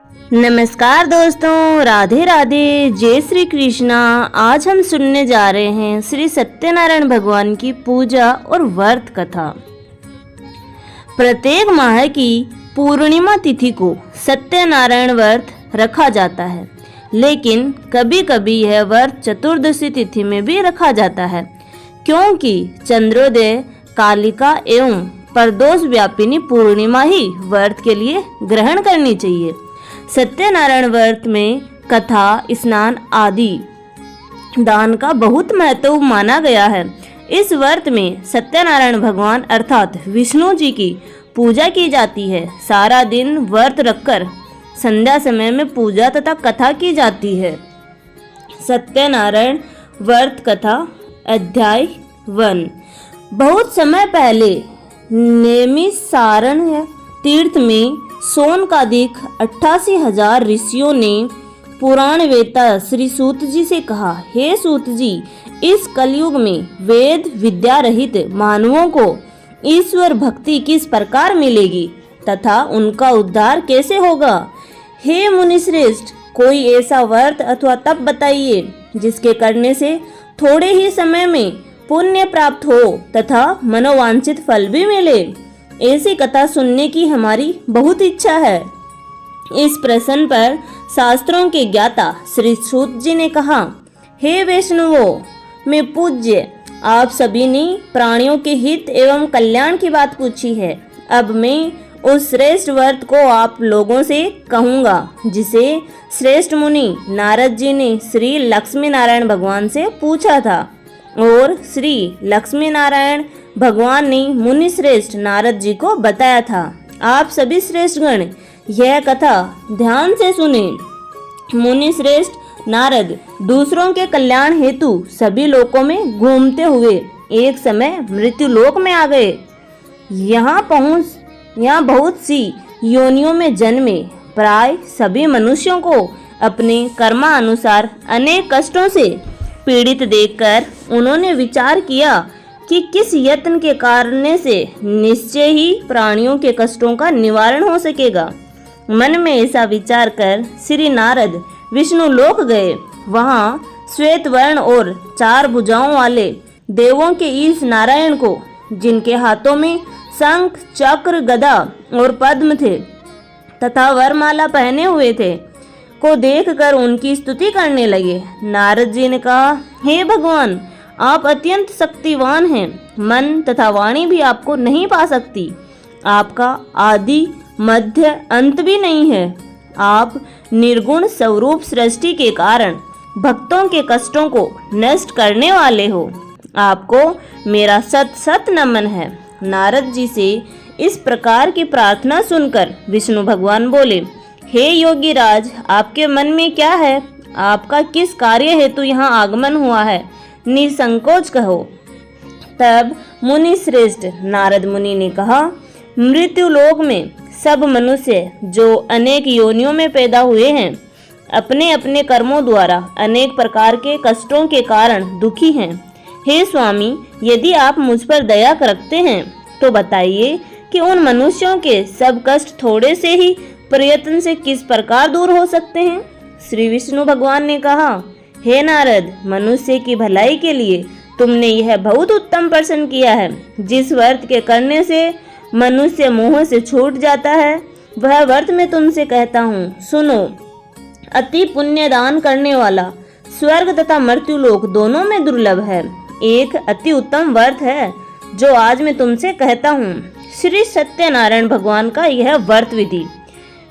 नमस्कार दोस्तों, राधे राधे, जय श्री कृष्णा। आज हम सुनने जा रहे हैं श्री सत्यनारायण भगवान की पूजा और व्रत कथा। प्रत्येक माह की पूर्णिमा तिथि को सत्यनारायण व्रत रखा जाता है, लेकिन कभी कभी यह व्रत चतुर्दशी तिथि में भी रखा जाता है, क्योंकि चंद्रोदय, कालिका एवं प्रदोष व्यापिनी पूर्णिमा ही व्रत के लिए ग्रहण करनी चाहिए। सत्यनारायण व्रत में कथा, स्नान आदि दान का बहुत महत्व माना गया है। इस व्रत में सत्यनारायण भगवान अर्थात विष्णु जी की पूजा की जाती है। सारा दिन व्रत रखकर संध्या समय में पूजा तथा कथा की जाती है। सत्यनारायण व्रत कथा अध्याय 1। बहुत समय पहले नैमिषारण्य तीर्थ में सोनकादिक 88,000 ऋषियों ने पुराण वेता श्री सूत जी से कहा, हे सूत जी, इस कलयुग में वेद विद्या रहित मानवों को ईश्वर भक्ति किस प्रकार मिलेगी तथा उनका उद्धार कैसे होगा। हे मुनिश्रेष्ठ, कोई ऐसा व्रत अथवा तप बताइए जिसके करने से थोड़े ही समय में पुण्य प्राप्त हो तथा मनोवांछित फल भी मिले। ऐसी कथा सुनने की हमारी बहुत इच्छा है। इस प्रश्न पर शास्त्रों के ज्ञाता श्री सूत जी ने कहा, हे वैष्णवों, मैं पूज्य आप सभी ने प्राणियों के हित एवं कल्याण की बात पूछी है। अब मैं उस श्रेष्ठ व्रत को आप लोगों से कहूँगा जिसे श्रेष्ठ मुनि नारद जी ने श्री लक्ष्मी नारायण भगवान से पूछा था, और श्री लक्ष्मी नारायण भगवान ने मुनि श्रेष्ठ नारद जी को बताया था। आप सभी श्रेष्ठ गण यह कथा ध्यान से सुने। मुनि श्रेष्ठ नारद दूसरों के कल्याण हेतु सभी लोकों में घूमते हुए एक समय मृत्यु लोक में आ गए। यहाँ बहुत सी योनियों में जन्मे प्राय सभी मनुष्यों को अपने कर्मानुसार अनेक कष्टों से पीड़ित देखकर उन्होंने विचार किया कि किस यत्न के कारण से निश्चय ही प्राणियों के कष्टों का निवारण हो सकेगा। मन में ऐसा विचार कर श्री नारद विष्णु लोक गए। वहां श्वेत वर्ण और 4 भुजाओं वाले देवों के ईश नारायण को, जिनके हाथों में शंख, चक्र, गदा और पद्म थे तथा वरमाला पहने हुए थे, को देखकर उनकी स्तुति करने लगे। नारद जी ने कहा, हे भगवान, आप अत्यंत शक्तिवान हैं। मन तथा वाणी भी आपको नहीं पा सकती। आपका आदि मध्य अंत भी नहीं है। आप निर्गुण स्वरूप सृष्टि के कारण भक्तों के कष्टों को नष्ट करने वाले हो। आपको मेरा सत सत नमन है। नारद जी से इस प्रकार की प्रार्थना सुनकर विष्णु भगवान बोले, हे योगी राज, आपके मन में क्या है? आपका किस कार्य हेतु यहाँ आगमन हुआ है? निसंकोच कहो। तब मुनि श्रेष्ठ नारद मुनि ने कहा, मृत्यु लोक में सब मनुष्य जो अनेक योनियों में पैदा हुए हैं, अपने अपने कर्मों द्वारा अनेक प्रकार के कष्टों के कारण दुखी हैं। हे स्वामी, यदि आप मुझ पर दया रखते हैं तो बताइए कि उन मनुष्यों के सब कष्ट थोड़े से ही प्रयत्न से किस प्रकार दूर हो सकते हैं। श्री विष्णु भगवान ने कहा, हे नारद, मनुष्य की भलाई के लिए तुमने यह बहुत उत्तम प्रश्न किया है। जिस व्रत के करने से मनुष्य मोह से छूट जाता है, वह व्रत मैं तुमसे कहता हूँ, सुनो। अति पुण्य दान करने वाला स्वर्ग तथा मृत्यु लोक दोनों में दुर्लभ है। एक अति उत्तम व्रत है जो आज मैं तुमसे कहता हूँ। श्री सत्यनारायण भगवान का यह व्रत विधि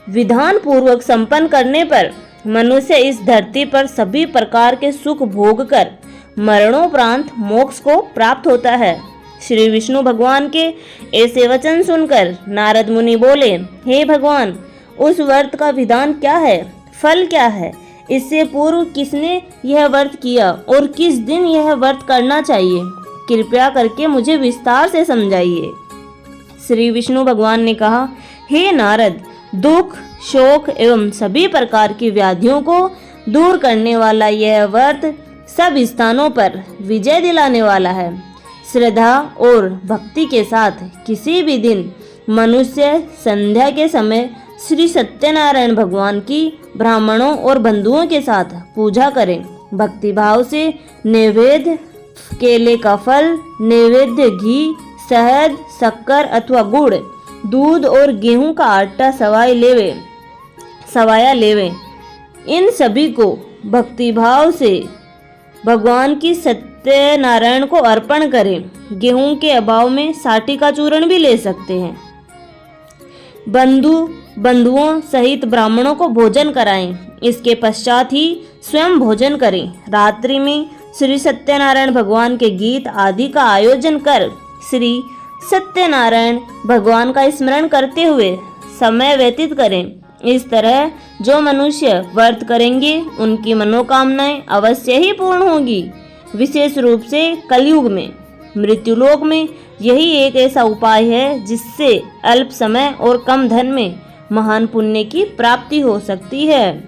विधान पूर्वक संपन्न करने पर मनुष्य इस धरती पर सभी प्रकार के सुख भोग कर मरणोपरांत मोक्ष को प्राप्त होता है। श्री विष्णु भगवान के ऐसे वचन सुनकर नारद मुनि बोले, हे भगवान, उस व्रत का विधान क्या है? फल क्या है? इससे पूर्व किसने यह व्रत किया और किस दिन यह व्रत करना चाहिए? कृपया करके मुझे विस्तार से समझाइए। श्री विष्णु भगवान ने कहा, हे नारद, दुख, शोक एवं सभी प्रकार की व्याधियों को दूर करने वाला यह व्रत सब स्थानों पर विजय दिलाने वाला है। श्रद्धा और भक्ति के साथ किसी भी दिन मनुष्य संध्या के समय श्री सत्यनारायण भगवान की ब्राह्मणों और बंधुओं के साथ पूजा करें। भक्तिभाव से नैवेद्य केले का फल, नैवेद्य घी, शहद, शक्कर अथवा गुड़, दूध और गेहूं का आटा सवाया लेवे। इन सभी को भक्तिभाव से भगवान की सत्यनारायण को अर्पण करें। गेहूं के अभाव में साठी का चूर्ण भी ले सकते हैं। बंधुओं सहित ब्राह्मणों को भोजन कराएं। इसके पश्चात ही स्वयं भोजन करें। रात्रि में श्री सत्यनारायण भगवान के गीत आदि का आयोजन कर श्री सत्यनारायण भगवान का स्मरण करते हुए समय व्यतीत करें। इस तरह जो मनुष्य व्रत करेंगे उनकी मनोकामनाएं अवश्य ही पूर्ण होगी। विशेष रूप से कलयुग में, मृत्युलोक में यही एक ऐसा उपाय है जिससे अल्प समय और कम धन में महान पुण्य की प्राप्ति हो सकती है।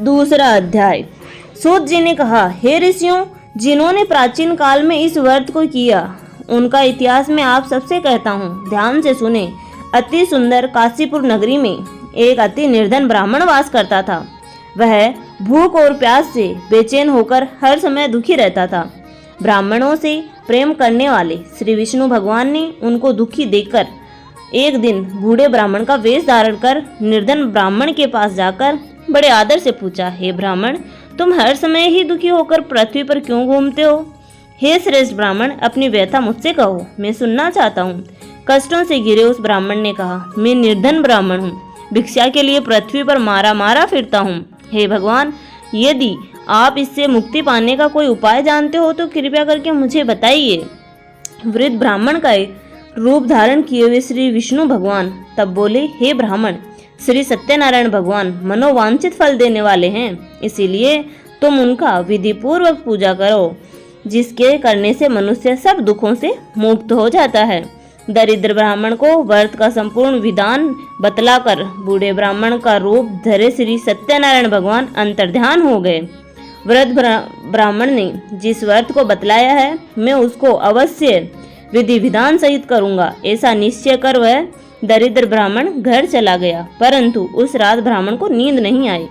दूसरा अध्याय। सूत जी ने कहा, हे ऋषियों, जिन्होंने प्राचीन काल में इस व्रत को किया उनका इतिहास मैं आप सबसे कहता हूँ, ध्यान से सुने। अति सुंदर काशीपुर नगरी में एक अति निर्धन ब्राह्मण वास करता था। वह भूख और प्यास से बेचैन होकर हर समय दुखी रहता था। ब्राह्मणों से प्रेम करने वाले श्री विष्णु भगवान ने उनको दुखी देखकर एक दिन बूढ़े ब्राह्मण का वेश धारण कर निर्धन ब्राह्मण के पास जाकर बड़े आदर से पूछा, हे ब्राह्मण, तुम हर समय ही दुखी होकर पृथ्वी पर क्यों घूमते हो? हे श्रेष्ठ ब्राह्मण, अपनी व्यथा मुझसे कहो, मैं सुनना चाहता हूँ। कष्टों से घिरे उस ब्राह्मण ने कहा, मैं निर्धन ब्राह्मण हूँ, भिक्षा के लिए पृथ्वी पर मारा फिरता हूँ। हे भगवान, यदि आप इससे मुक्ति पाने का कोई उपाय जानते हो तो कृपया करके मुझे बताइए। वृद्ध ब्राह्मण का रूप धारण किए हुए श्री विष्णु भगवान तब बोले, हे ब्राह्मण, श्री सत्यनारायण भगवान मनोवांछित फल देने वाले हैं, इसीलिए तुम उनका विधि पूर्वक पूजा करो, जिसके करने से मनुष्य सब दुखों से मुक्त हो जाता है। दरिद्र ब्राह्मण को व्रत का संपूर्ण विधान बतलाकर बूढ़े ब्राह्मण का रूप धरे श्री सत्यनारायण भगवान अंतर्ध्यान हो गए। वृद्ध ब्राह्मण ने जिस व्रत को बतलाया है मैं उसको अवश्य विधि विधान सहित करूंगा, ऐसा निश्चय कर वह दरिद्र ब्राह्मण घर चला गया। परंतु उस रात ब्राह्मण को नींद नहीं आई।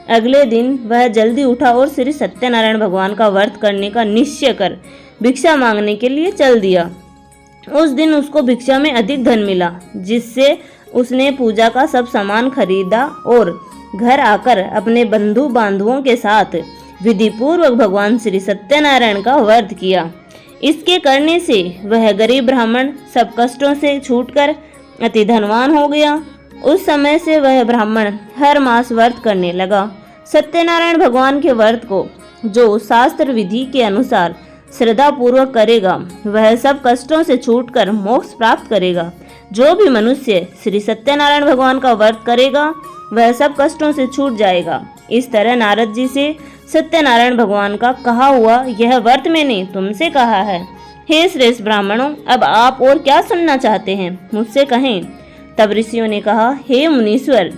अगले दिन वह जल्दी उठा और श्री सत्यनारायण भगवान का व्रत करने का निश्चय कर भिक्षा मांगने के लिए चल दिया। उस दिन उसको भिक्षा में अधिक धन मिला, जिससे उसने पूजा का सब सामान खरीदा और घर आकर अपने बंधु बांधवों के साथ विधि पूर्वक भगवान श्री सत्यनारायण का व्रत किया। इसके करने से वह गरीब ब्राह्मण सब कष्टों से छूटकर अति धनवान हो गया। उस समय से वह ब्राह्मण हर मास व्रत करने लगा। सत्यनारायण भगवान के व्रत को जो शास्त्र विधि के अनुसार श्रद्धा पूर्वक करेगा वह सब कष्टों से छूटकर मोक्ष प्राप्त करेगा। जो भी मनुष्य श्री सत्यनारायण भगवान का व्रत करेगा वह सब कष्टों से छूट जाएगा। इस तरह नारद जी से सत्यनारायण भगवान का कहा हुआ यह व्रत मैंने तुमसे कहा है। हे श्रेष्ठ ब्राह्मणों, अब आप और क्या सुनना चाहते हैं, मुझसे कहें। तब ऋषियों ने कहा, हे मुनीश्वर,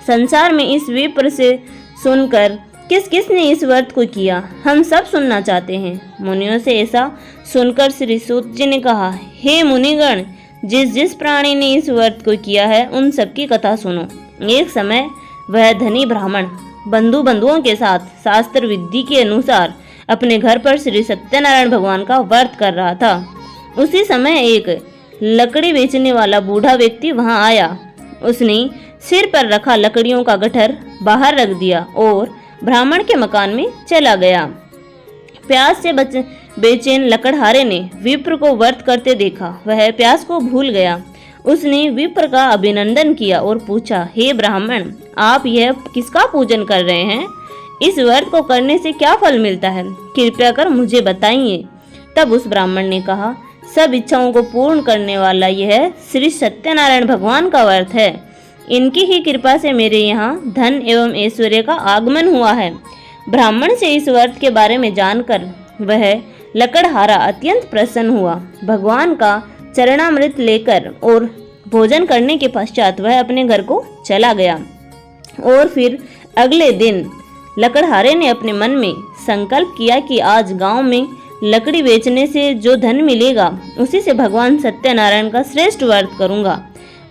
संसार में इस विप्र से सुनकर किस किस ने इस व्रत को किया, हम सब सुनना चाहते हैं। मुनियों से ऐसा सुनकर श्री सूत जी ने कहा, हे मुनिगण, जिस जिस प्राणी ने इस व्रत को किया है उन सबकी कथा सुनो। एक समय वह धनी ब्राह्मण बंधुओं के साथ शास्त्र विधि के अनुसार अपने घर पर श्री सत्यनारायण भगवान का व्रत कर रहा था। उसी समय एक लकड़ी बेचने वाला बूढ़ा व्यक्ति वहां आया। उसने सिर पर रखा लकड़ियों का गट्ठर बाहर रख दिया और ब्राह्मण के मकान में चला गया। प्यास से बेचैन लकड़हारे ने विप्र को व्रत करते देखा। वह प्यास को भूल गया। उसने विप्र का अभिनंदन किया और पूछा, हे ब्राह्मण, आप यह किसका पूजन कर रहे हैं? इस व्रत को करने से क्या फल मिलता है, कृपया कर मुझे बताइए। तब उस ब्राह्मण ने कहा, सब इच्छाओं को पूर्ण करने वाला यह श्री सत्यनारायण भगवान का व्रत है। इनकी ही कृपा से मेरे यहाँ धन एवं ऐश्वर्य का आगमन हुआ है। ब्राह्मण से इस व्रत के बारे में जानकर वह लकड़हारा अत्यंत प्रसन्न हुआ। भगवान का चरणामृत लेकर और भोजन करने के पश्चात वह अपने घर को चला गया। और फिर अगले दिन लकड़हारे ने अपने मन में संकल्प किया कि आज गांव में लकड़ी बेचने से जो धन मिलेगा उसी से भगवान सत्यनारायण का श्रेष्ठ व्रत करूंगा।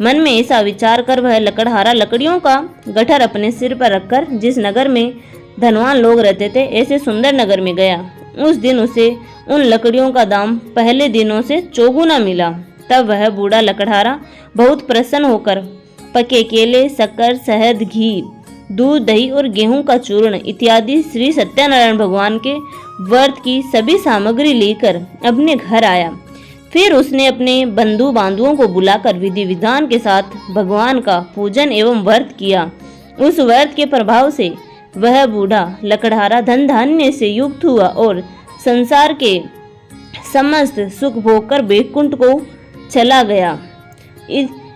मन में ऐसा विचार कर वह लकड़हारा लकड़ियों का गट्ठर अपने सिर पर रखकर जिस नगर में धनवान लोग रहते थे ऐसे सुंदर नगर में गया। उस दिन उसे उन लकड़ियों का दाम पहले दिनों से चौगुना मिला। तब वह बूढ़ा लकड़हारा बहुत प्रसन्न होकर पके केले, शक्कर, शहद, घी, दूध, दही और गेहूं का चूर्ण इत्यादि श्री सत्यनारायण भगवान के व्रत की सभी सामग्री लेकर अपने घर आया। फिर उसने अपने बंधु बांधुओं को बुलाकर विधि विधान के साथ भगवान का पूजन एवं व्रत किया। उस व्रत के प्रभाव से वह बूढ़ा लकड़हारा धन धान्य से युक्त हुआ और संसार के समस्त सुख भोग कर बैकुंठ को चला गया।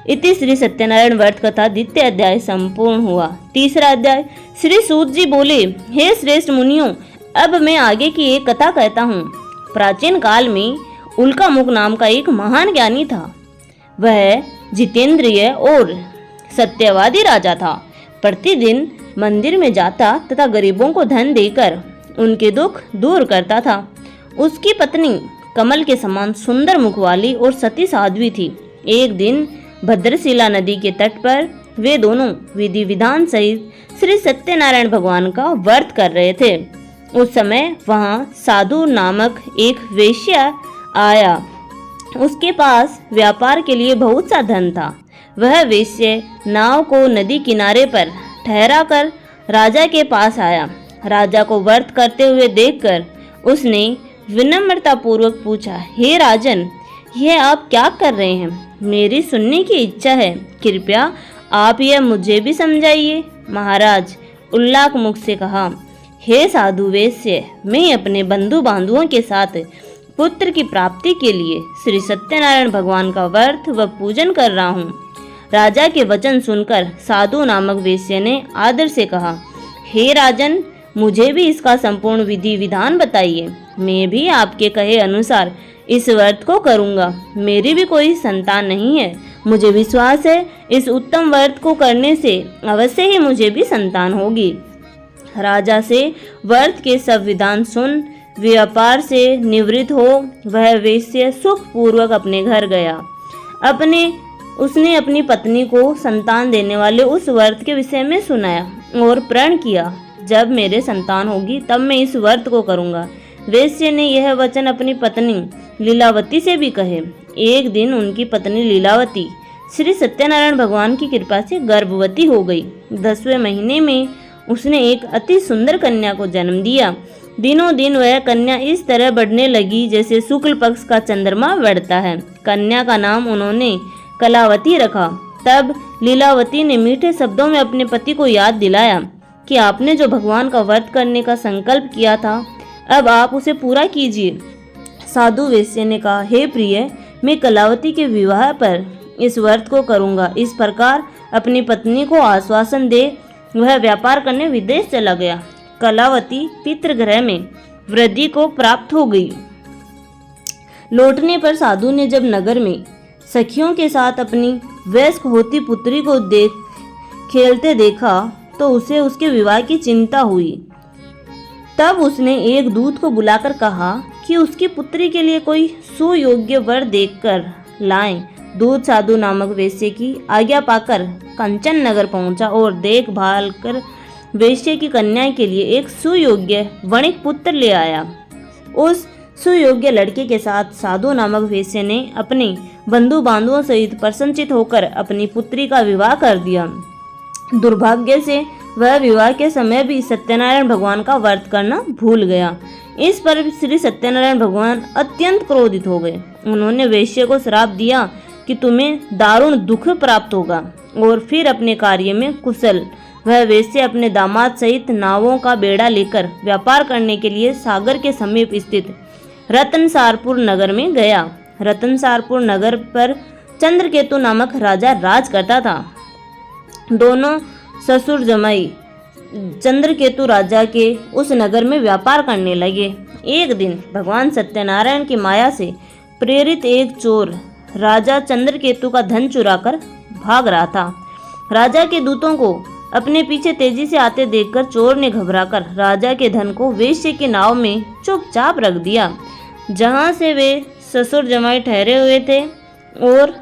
इति श्री सत्यनारायण व्रत कथा द्वितीय अध्याय संपूर्ण हुआ। तीसरा अध्याय। श्री सूत जी बोले, हे श्रेष्ठ मुनियों, अब मैं आगे की एक कथा कहता हूँ। प्राचीन काल में उल्कामुख नाम का एक महान ज्ञानी था। वह जितेंद्रिय और सत्यवादी राजा था। प्रतिदिन मंदिर में जाता तथा गरीबों को धन देकर उनके दुख दूर करता था। उसकी पत्नी कमल के समान सुंदर मुख वाली और सती साध्वी थी। एक दिन भद्रशिला नदी के तट पर वे दोनों विधि विधान सहित श्री सत्यनारायण भगवान का व्रत कर रहे थे। उस समय वहां साधु नामक एक वेश्या आया। उसके पास व्यापार के लिए बहुत सा धन था। वह वेश्या नाव को नदी किनारे पर ठहरा कर राजा के पास आया। राजा को व्रत करते हुए देखकर उसने विनम्रता पूर्वक पूछा, हे राजन, यह आप क्या कर रहे हैं? मेरी सुनने की इच्छा है, कृपया आप यह मुझे भी समझाइए। महाराज उल्लाक मुख से कहा, हे साधु वेश्य, मैं अपने बंधु बांधुओं के साथ पुत्र की प्राप्ति के लिए श्री सत्यनारायण भगवान का व्रत व पूजन कर रहा हूँ। राजा के वचन सुनकर साधु नामक वेश्य ने आदर से कहा, हे राजन, मुझे भी इसका संपूर्ण विधि विधान बताइए। मैं भी आपके कहे अनुसार इस व्रत को करूंगा। मेरी भी कोई संतान नहीं है। मुझे विश्वास है इस उत्तम व्रत को करने से अवश्य ही मुझे भी संतान होगी। राजा से व्रत के सब विधान सुन व्यापार से निवृत्त हो वह वेश्य सुख पूर्वक अपने घर गया। उसने अपनी पत्नी को संतान देने वाले उस व्रत के विषय में सुनाया और प्रण किया, जब मेरे संतान होगी तब मैं इस व्रत को करूंगा। वेश्य ने यह वचन अपनी पत्नी लीलावती से भी कहे। एक दिन उनकी पत्नी लीलावती श्री सत्यनारायण भगवान की कृपा से गर्भवती हो गई। 10वें महीने में उसने एक अति सुंदर कन्या को जन्म दिया। दिनों दिन वह कन्या इस तरह बढ़ने लगी जैसे शुक्ल पक्ष का चंद्रमा बढ़ता है। कन्या का नाम उन्होंने कलावती रखा। तब लीलावती ने मीठे शब्दों में अपने पति को याद दिलाया कि आपने जो भगवान का व्रत करने का संकल्प किया था, अब आप उसे पूरा कीजिए। साधु वेश्य ने कहा, हे प्रिय, मैं कलावती के विवाह पर इस व्रत को करूंगा। इस प्रकार अपनी पत्नी को आश्वासन दे वह व्यापार करने विदेश चला गया। कलावती पितृगृह में वृद्धि को प्राप्त हो गई। लौटने पर साधु ने जब नगर में सखियों के साथ अपनी वयस्क होती पुत्री को खेलते देखा तो उसे उसके विवाह की चिंता हुई। तब उसने एक दूत को बुलाकर कहा कि उसकी पुत्री के लिए कोई सुयोग्य वर देखकर लाएं। दूत साधु नामक वेश्य की आज्ञा पाकर कंचन नगर पहुंचा और देखभाल कर वेश्य की कन्या के लिए एक सुयोग्य वणिक पुत्र ले आया। उस सुयोग्य लड़के के साथ साधु नामक वेश्य ने अपने बंधु बांधुओं सहित प्रसन्नचित होकर अपनी पुत्री का विवाह कर दिया। दुर्भाग्य से वह विवाह के समय भी सत्यनारायण भगवान का व्रत करना भूल गया। इस पर श्री सत्यनारायण भगवान अत्यंत क्रोधित हो गए। उन्होंने वेश्य को श्राप दिया कि तुम्हें दारुण दुख प्राप्त होगा और फिर अपने कार्य में कुशल। वह वेश्य अपने दामाद सहित नावों का बेड़ा लेकर व्यापार करने के लिए सागर के समीप स्थित रतनसारपुर नगर में गया। रतनसारपुर नगर पर चंद्रकेतु नामक राजा राज करता था। दोनों ससुर जमाई चंद्रकेतु राजा के उस नगर में व्यापार करने लगे। एक दिन भगवान सत्यनारायण की माया से प्रेरित एक चोर राजा चंद्रकेतु का धन चुराकर भाग रहा था। राजा के दूतों को अपने पीछे तेजी से आते देखकर चोर ने घबराकर राजा के धन को वेश्य की नाव में चुपचाप रख दिया, जहां से वे ससुर जमाई ठहरे हुए थे, और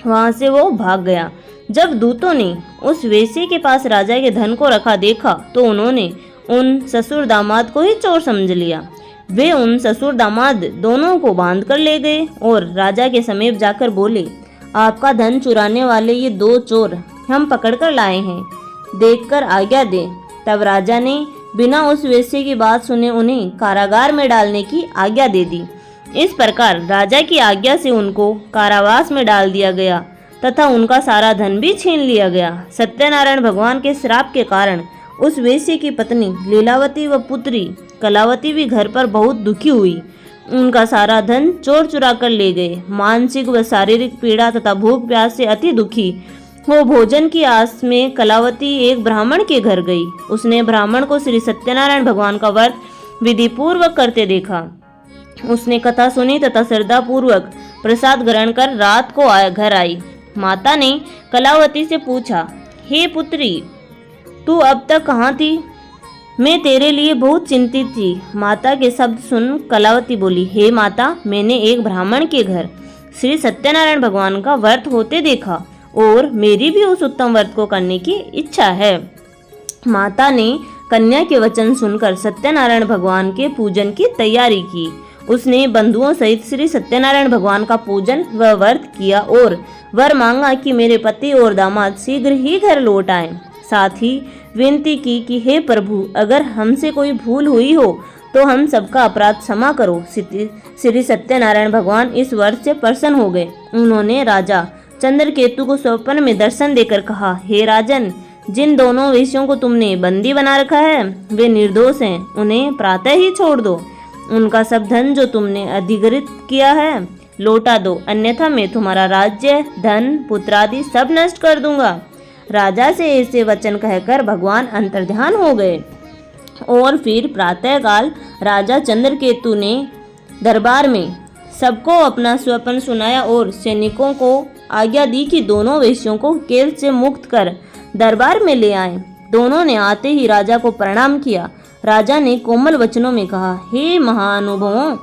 वहां से वो भाग गया। जब दूतों ने उस वेश्ये के पास राजा के धन को रखा देखा तो उन्होंने उन ससुर दामाद को ही चोर समझ लिया। वे उन ससुर दामाद दोनों को बांध कर ले गए और राजा के समीप जाकर बोले, आपका धन चुराने वाले ये 2 चोर हम पकड़ कर लाए हैं, देखकर आज्ञा दें। तब राजा ने बिना उस वेश्ये की बात सुने उन्हें कारागार में डालने की आज्ञा दे दी। इस प्रकार राजा की आज्ञा से उनको कारावास में डाल दिया गया तथा उनका सारा धन भी छीन लिया गया। सत्यनारायण भगवान के श्राप के कारण उस वेश्ये की पत्नी लीलावती व पुत्री कलावती भी घर पर बहुत दुखी हुई। उनका सारा धन चोर चुरा कर ले गए। मानसिक व शारीरिक पीड़ा तथा भूख प्यास से अति दुखी हो भोजन की आस में कलावती एक ब्राह्मण के घर गई। उसने ब्राह्मण को श्री सत्यनारायण भगवान का व्रत विधि पूर्वक करते देखा। उसने कथा सुनी तथा श्रद्धा पूर्वक प्रसाद ग्रहण कर रात को घर आई। माता ने कलावती से पूछा, हे पुत्री, तू अब तक कहाँ थी? मैं तेरे लिए बहुत चिंतित थी। माता के शब्द सुन कलावती बोली, हे माता, मैंने एक ब्राह्मण के घर श्री सत्यनारायण भगवान का व्रत होते देखा और मेरी भी उस उत्तम व्रत को करने की इच्छा है। माता ने कन्या के वचन सुनकर सत्यनारायण भगवान के पूजन की तैयारी की। उसने बंधुओं सहित श्री सत्यनारायण भगवान का पूजन व व्रत किया और वर मांगा कि मेरे पति और दामाद शीघ्र ही घर लौट आएं। साथ ही विनती की कि हे प्रभु, अगर हमसे कोई भूल हुई हो तो हम सबका अपराध क्षमा करो। श्री सत्यनारायण भगवान इस व्रत से प्रसन्न हो गए। उन्होंने राजा चंद्रकेतु को स्वप्न में दर्शन देकर कहा, हे राजन, जिन दोनों वेश्यों को तुमने बंदी बना रखा है वे निर्दोष हैं, उन्हें प्रातः ही छोड़ दो। उनका सब धन जो तुमने अधिग्रहित किया है लौटा दो, अन्यथा मैं तुम्हारा राज्य, धन, पुत्र आदि सब नष्ट कर दूंगा। राजा से ऐसे वचन कहकर भगवान अंतर्ध्यान हो गए और फिर प्रातःकाल राजा चंद्रकेतु ने दरबार में सबको अपना स्वप्न सुनाया और सैनिकों को आज्ञा दी कि दोनों वेश्यों को कैद से मुक्त कर दरबार में ले आए। दोनों ने आते ही राजा को प्रणाम किया। राजा ने कोमल वचनों में कहा, हे महानुभावों,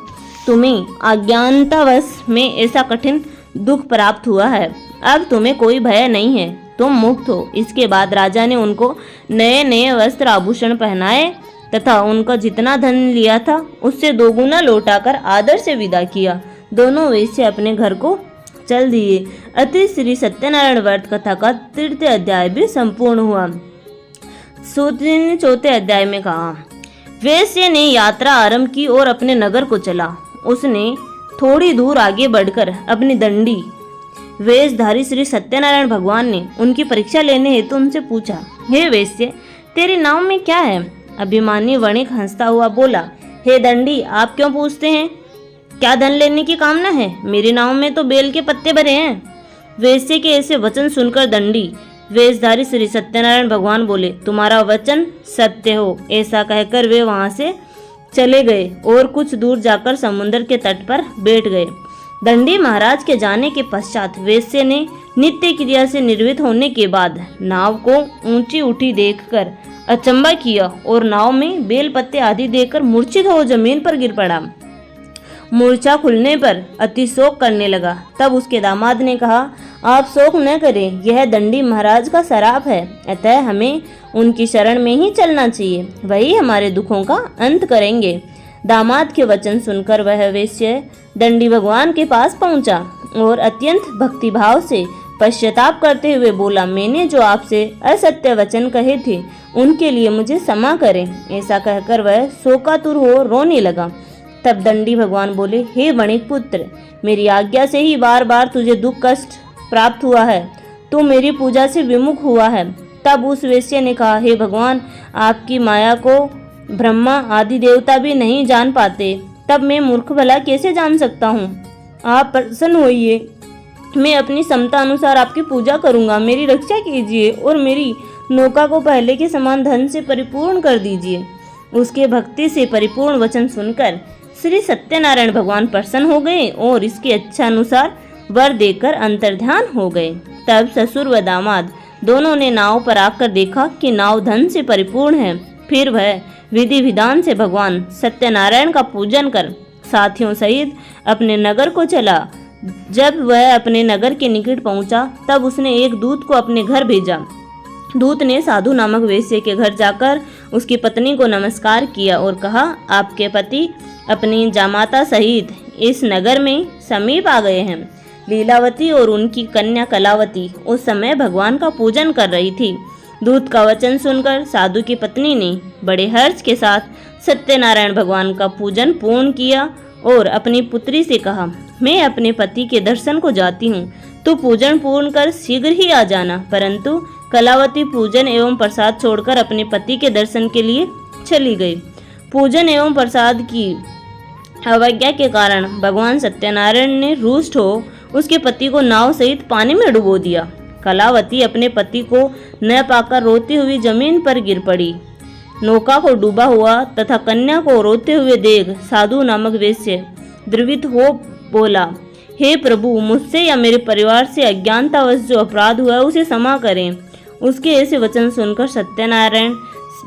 तुम्हें अज्ञानतावश में ऐसा कठिन दुख प्राप्त हुआ है। अब तुम्हें कोई भय नहीं है, तुम मुक्त हो। इसके बाद राजा ने उनको नए नए वस्त्र आभूषण पहनाए तथा उनका जितना धन लिया था उससे 2 गुना लौटाकर आदर से विदा किया। दोनों वैसे अपने घर को चल दिए। अति श्री सत्यनारायण व्रत कथा का 3 अध्याय भी संपूर्ण हुआ। सूत ने 4 अध्याय में कहा, वैश्य ने यात्रा आरंभ की और अपने नगर को चला। उसने थोड़ी दूर आगे बढ़कर अपनी दंडी वेशधारी श्री सत्यनारायण भगवान ने उनकी परीक्षा लेने हेतु उनसे पूछा, हे वैश्य, तेरे नाम में क्या है? अभिमानी वणिक हंसता हुआ बोला, हे दंडी, आप क्यों पूछते हैं? क्या धन लेने की कामना है? मेरे नाम में तो बेल के पत्ते भरे हैं। वैश्य के ऐसे वचन सुनकर दंडी वेशधारी श्री सत्यनारायण भगवान बोले, तुम्हारा वचन सत्य हो। ऐसा कहकर वे वहां से चले गए और कुछ दूर जाकर समुद्र के तट पर बैठ गए। दंडी महाराज के जाने के पश्चात वैश्य ने नित्य क्रिया से निर्वृत्त होने के बाद नाव को ऊंची उठी देखकर अचंबा किया और नाव में बेल पत्ते आदि देकर मूर्छित हो जमीन पर गिर पड़ा। मूर्छा खुलने पर अति शोक करने लगा। तब उसके दामाद ने कहा, आप शोक न करें, यह दंडी महाराज का श्राप है, अतः हमें उनकी शरण में ही चलना चाहिए, वही हमारे दुखों का अंत करेंगे। दामाद के वचन सुनकर वह वैश्य दंडी भगवान के पास पहुंचा और अत्यंत भक्तिभाव से पश्चाताप करते हुए बोला, मैंने जो आपसे असत्य वचन कहे थे उनके लिए मुझे क्षमा करें। ऐसा कहकर वह शोकातुर हो रोने लगा। तब दंडी भगवान बोले, हे वणिक पुत्र, मेरी आज्ञा से ही बार बार तुझे दुख कष्ट प्राप्त हुआ है, तू मेरी पूजा से विमुख हुआ है। तब उस वैश्य ने कहा, हे भगवान, आपकी माया को ब्रह्मा आदि देवता भी नहीं जान पाते, तब मैं मूर्ख भला कैसे जान सकता हूँ? आप प्रसन्न होइए, मैं अपनी क्षमता अनुसार आपकी पूजा करूँगा। मेरी रक्षा कीजिए और मेरी नौका को पहले के समान धन से परिपूर्ण कर दीजिए। उसके भक्ति से परिपूर्ण वचन सुनकर श्री सत्यनारायण भगवान प्रसन्न हो गए और इसके इच्छा अनुसार वर देकर अंतर्ध्यान हो गए। तब ससुर व दामाद दोनों ने नाव पर आकर देखा कि नाव धन से परिपूर्ण है। फिर वह विधि विधान से भगवान सत्यनारायण का पूजन कर साथियों सहित अपने नगर को चला। जब वह अपने नगर के निकट पहुंचा तब उसने एक दूत को अपने घर भेजा। दूत ने साधु नामक वेश्या के घर जाकर उसकी पत्नी को नमस्कार किया और कहा, आपके पति अपनी जामाता सहित इस नगर में समीप आ गए हैं। लीलावती और उनकी कन्या कलावती उस समय भगवान का पूजन कर रही थी। दूत का वचन सुनकर साधु की पत्नी ने बड़े हर्ष के साथ सत्यनारायण भगवान का पूजन पूर्ण किया और अपनी पुत्री से कहा, मैं अपने पति के दर्शन को जाती हूँ, तू पूजन पूर्ण कर शीघ्र ही आ जाना। परंतु कलावती पूजन एवं प्रसाद छोड़कर अपने पति के दर्शन के लिए चली गई। पूजन एवं प्रसाद की अवज्ञा के कारण भगवान सत्यनारायण ने रुष्ट हो उसके पति को नाव सहित पानी में डुबो दिया। कलावती अपने पति को न पाकर रोती हुई जमीन पर गिर पड़ी। नौका को डूबा हुआ तथा कन्या को रोते हुए देख साधु नामक वेश्य द्रवित हो बोला, हे प्रभु, मुझसे या मेरे परिवार से अज्ञानतावश जो अपराध हुआ उसे क्षमा करें। उसके ऐसे वचन सुनकर सत्यनारायण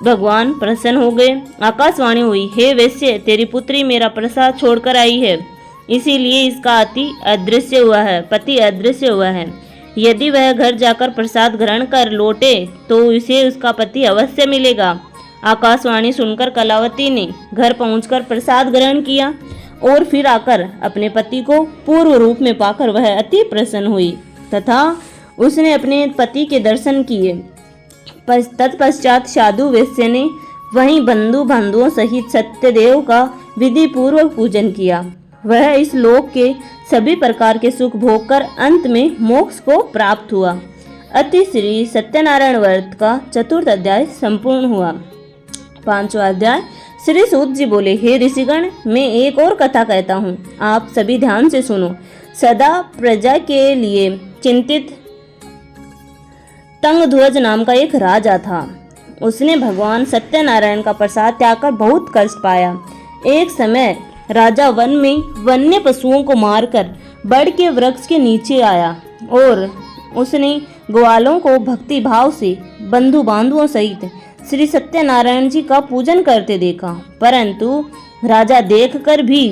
भगवान प्रसन्न हो गए। आकाशवाणी हुई, हे वेश्य, तेरी पुत्री मेरा प्रसाद छोड़कर आई है, इसीलिए इसका पति अदृश्य हुआ है। यदि वह घर जाकर प्रसाद ग्रहण कर लौटे तो उसे उसका पति अवश्य मिलेगा। आकाशवाणी सुनकर कलावती ने घर पहुंचकर प्रसाद ग्रहण किया और फिर आकर अपने पति को पूर्व रूप में पाकर वह अति प्रसन्न हुई तथा उसने अपने पति के दर्शन किए। तत्पश्चात साधु वेश्य ने वहीं बंधु बांधवों सहित सत्यदेव का विधि पूर्वक पूजन किया। वह इस लोक के सभी प्रकार के सुख भोगकर अंत में मोक्ष को प्राप्त हुआ। अति श्री सत्यनारायण व्रत का चतुर्थ अध्याय संपूर्ण हुआ। पांचवा अध्याय। श्री सूत जी बोले, हे ऋषिगण, मैं एक और कथा कहता हूँ, आप सभी ध्यान से सुनो। सदा प्रजा के लिए चिंतित तंगध्वज नाम का एक राजा था। उसने भगवान सत्यनारायण का प्रसाद त्याग कर बहुत कष्ट पाया। एक समय राजा वन में वन्य पशुओं को मारकर बड़ के वृक्ष के नीचे आया और उसने ग्वालों को भक्ति भाव से बंधु बांधवों सहित श्री सत्यनारायण जी का पूजन करते देखा। परंतु राजा देखकर भी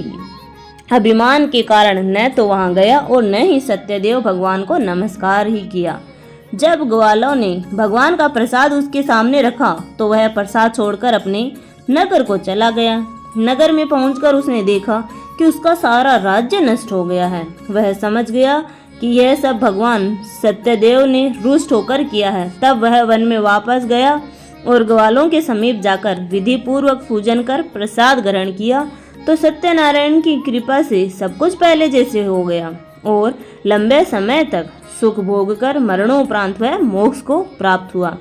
अभिमान के कारण न तो वहां गया और न ही सत्यदेव भगवान को नमस्कार ही किया। जब ग्वालों ने भगवान का प्रसाद उसके सामने रखा तो वह प्रसाद छोड़कर अपने नगर को चला गया। नगर में पहुंचकर उसने देखा कि उसका सारा राज्य नष्ट हो गया है। वह समझ गया कि यह सब भगवान सत्यदेव ने रुष्ट होकर किया है। तब वह वन में वापस गया और ग्वालों के समीप जाकर विधि पूर्वक पूजन कर प्रसाद ग्रहण किया तो सत्यनारायण की कृपा से सब कुछ पहले जैसे हो गया और लंबे समय तक सुख भोग कर मरणोपरांत वह मोक्ष को प्राप्त हुआ।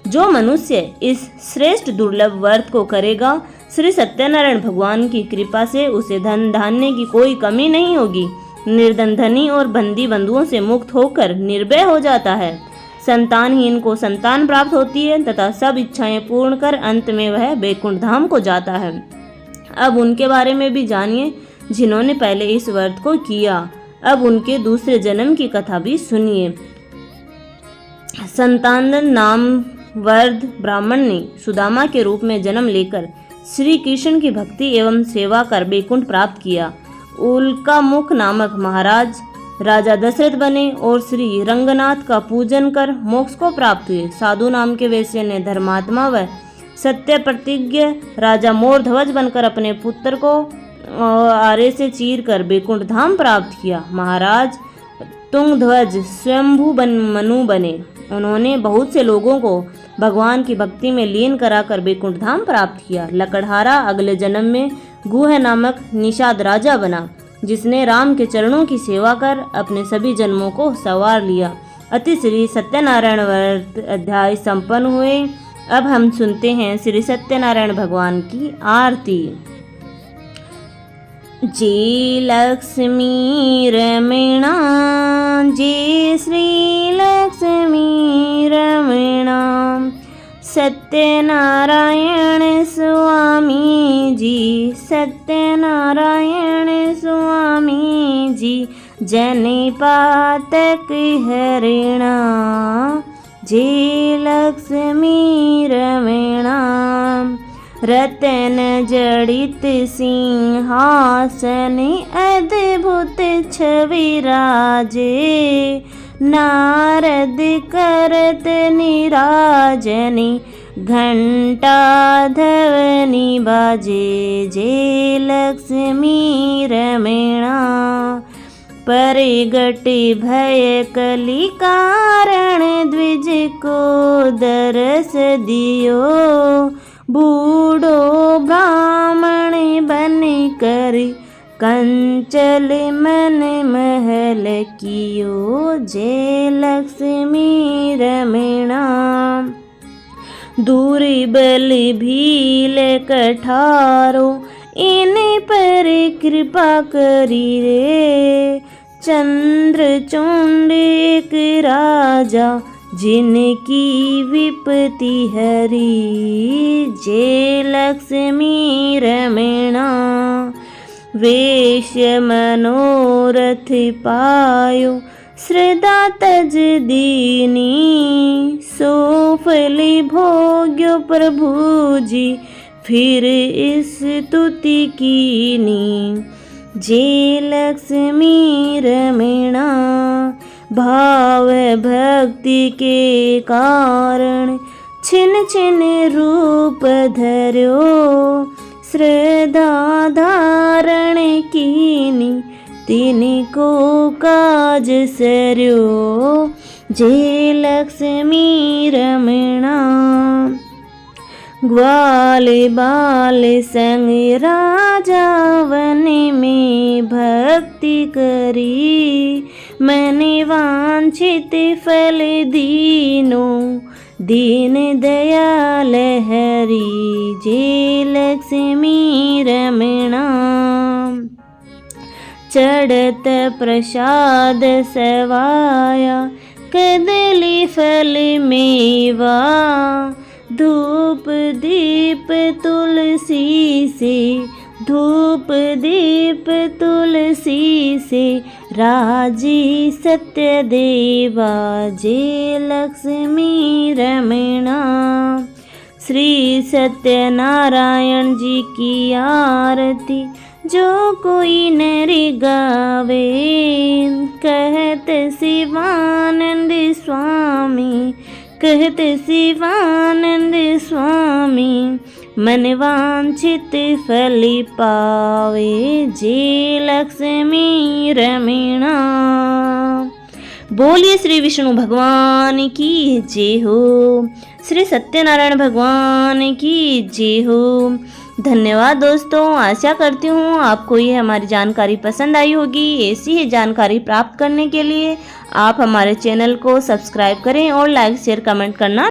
जो मनुष्य इस श्रेष्ठ दुर्लभ व्रत को करेगा, श्री सत्यनारायण भगवान की कृपा से उसे धन धान्य की कोई कमी नहीं होगी। निर्धन धनी और बंदी बंधुओं से मुक्त होकर निर्भय हो जाता है। संतानहीन को संतान प्राप्त होती है तथा सब इच्छाएं पूर्ण कर अंत में वह बैकुंठ धाम को जाता है। अब उनके बारे में भी जानिए जिन्होंने पहले इस व्रत को किया। अब उनके दूसरे जन्म की कथा भी सुनिए। संतानंद नाम वर्ध ब्राह्मण ने सुदामा के रूप में जन्म लेकर श्री कृष्ण की भक्ति एवं सेवा कर बैकुंठ प्राप्त किया। उल्का मुख नामक महाराज राजा दशरथ बने और श्री रंगनाथ का पूजन कर मोक्ष को प्राप्त हुए। साधु नाम के वैश्य ने धर्मात्मा व सत्य प्रतिज्ञ राजा मोरध्वज बनकर अपने पुत्र को आरे से चीर कर बैकुंठ धाम प्राप्त किया। महाराज तुंगध्वज स्वयंभू मनु बने। उन्होंने बहुत से लोगों को भगवान की भक्ति में लीन कराकर बैकुंठ धाम प्राप्त किया। लकड़हारा अगले जन्म में गुह नामक निषाद राजा बना, जिसने राम के चरणों की सेवा कर अपने सभी जन्मों को संवार लिया। अति श्री सत्यनारायण व्रत अध्याय संपन्न हुए। अब हम सुनते हैं श्री सत्यनारायण भगवान की आरती। जय लक्ष्मी रमणा, जय श्री लक्ष्मी रमणा, सत्यनारायण स्वामी जी, सत्यनारायण स्वामी जी, जन पातक हरिणा, जय लक्ष्मी रमणा। रतन जड़ित सिंहासन अद्भुत छवि राजे, नारद करत निराजनी, घंटा ध्वनि बाजे, जे लक्ष्मी रमणा। परगट भय कलि कारण, द्विज को दरस दियो, बूढ़ो ब्राह्मण बन कर, कंचल मन महल कियो, जय लक्ष्मी रमणा। दूरी बल भील कठारो, इन पर कृपा करी रे, चंद्रचूंड एक राजा, जिनकी विपत्ति हरी, जय लक्ष्मी रमणा। वेश मनोरथ पायो, श्रद्धा तज दीनी, सोफल भोग्यो प्रभु जी, फिर स्तुति कीनी, जय लक्ष्मी रमणा। भाव भक्ति के कारण, छिन छिन रूप धर्यो, श्रद्धा धारण कीनी, तिनको काज सर्यो, जय लक्ष्मी रमणा। ग्वाल बाल संग राजा, वन में भक्ति करी, मन वांछित फल दीनो, दीन दयाल हरि, जय लक्ष्मी रमणा। चढ़त प्रसाद सवाया, कदली फल मेवा, धूप दीप तुलसी से, धूप दीप तुलसी से, राजी सत्य देवा, जय लक्ष्मी रमणा। श्री सत्यनारायण जी की आरती, जो कोई नर गावे, कहत शिवानंद स्वामी, कहत शिवानंद स्वामी, मन वांछित फल पावे, जय लक्ष्मी रमणा। बोलिए श्री विष्णु भगवान की जय हो, श्री सत्यनारायण भगवान की जय हो। धन्यवाद दोस्तों, आशा करती हूँ आपको ये हमारी जानकारी पसंद आई होगी। ऐसी ही जानकारी प्राप्त करने के लिए आप हमारे चैनल को सब्सक्राइब करें और लाइक शेयर कमेंट करना